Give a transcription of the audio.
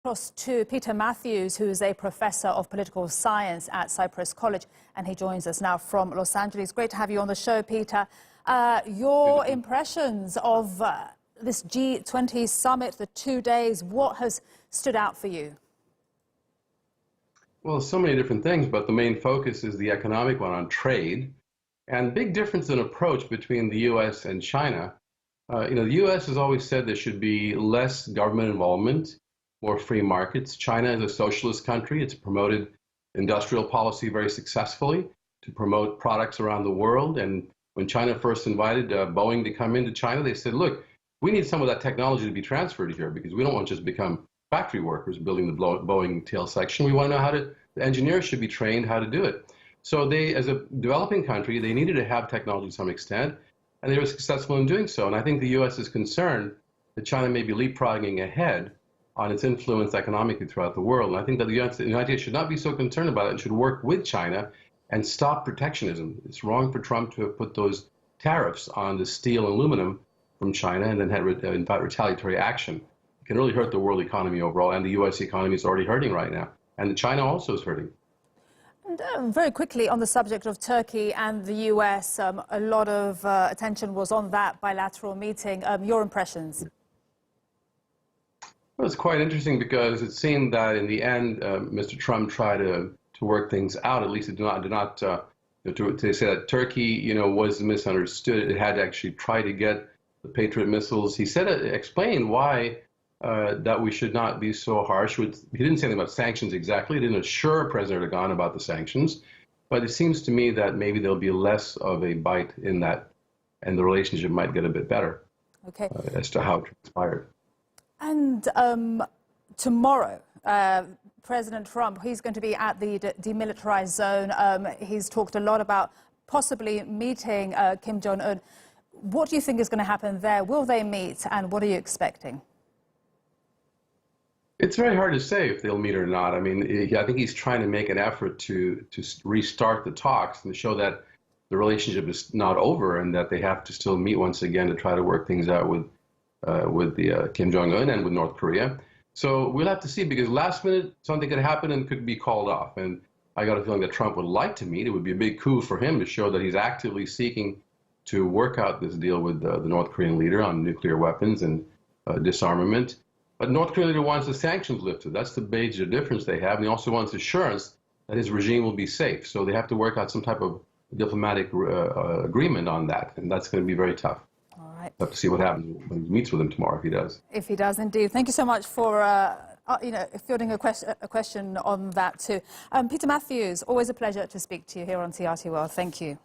Across to Peter Mathews, who is a professor of political science at Cyprus College, and he joins us now from Los Angeles. Great to have you on the show, Peter. Your impressions of this G-20 summit, the 2 days, what has stood out for you? Well, so many different things, but the main focus is the economic one on trade, and big difference in approach between the U.S. and China. The U.S. has always said there should be less government involvement, more free markets. China is a socialist country. It's promoted industrial policy very successfully to promote products around the world. And when China first invited Boeing to come into China, they said, look, we need some of that technology to be transferred here because we don't want to just become factory workers building the Boeing tail section. We want to know how to, the engineers should be trained how to do it. So they, as a developing country, they needed to have technology to some extent, and they were successful in doing so. And I think the U.S. is concerned that China may be leapfrogging ahead on its influence economically throughout the world. And I think that the United States should not be so concerned about it and should work with China and stop protectionism. It's wrong for Trump to have put those tariffs on the steel and aluminum from China and then had invite retaliatory action. It can really hurt the world economy overall, and the U.S. economy is already hurting right now. And China also is hurting. And very quickly, on the subject of Turkey and the U.S., a lot of attention was on that bilateral meeting. Your impressions? Well, it's quite interesting because it seemed that in the end, Mr. Trump tried to work things out. At least it did not to say that Turkey, was misunderstood. It had to actually try to get the Patriot missiles. He said, explained why that we should not be so harsh. He didn't say anything about sanctions exactly. He didn't assure President Erdogan about the sanctions. But it seems to me that maybe there'll be less of a bite in that, and the relationship might get a bit better. Okay. As to how it transpired. And tomorrow, President Trump, he's going to be at the demilitarized zone. He's talked a lot about possibly meeting Kim Jong-un. What do you think is going to happen there? Will they meet, and what are you expecting? It's very hard to say if they'll meet or not. I mean, I think he's trying to make an effort to restart the talks and to show that the relationship is not over and that they have to still meet once again to try to work things out with Kim Jong-un and with North Korea. So we'll have to see, because last minute something could happen and could be called off. And I got a feeling that Trump would like to meet. It would be a big coup for him to show that he's actively seeking to work out this deal with the North Korean leader on nuclear weapons and disarmament. But North Korean leader wants the sanctions lifted. That's the major difference they have. And he also wants assurance that his regime will be safe. So they have to work out some type of diplomatic agreement on that. And that's going to be very tough. Right. We'll have to see what happens when he meets with him tomorrow, if he does. If he does, indeed. Thank you so much for fielding a question on that too. Peter Mathews, always a pleasure to speak to you here on TRT World. Thank you.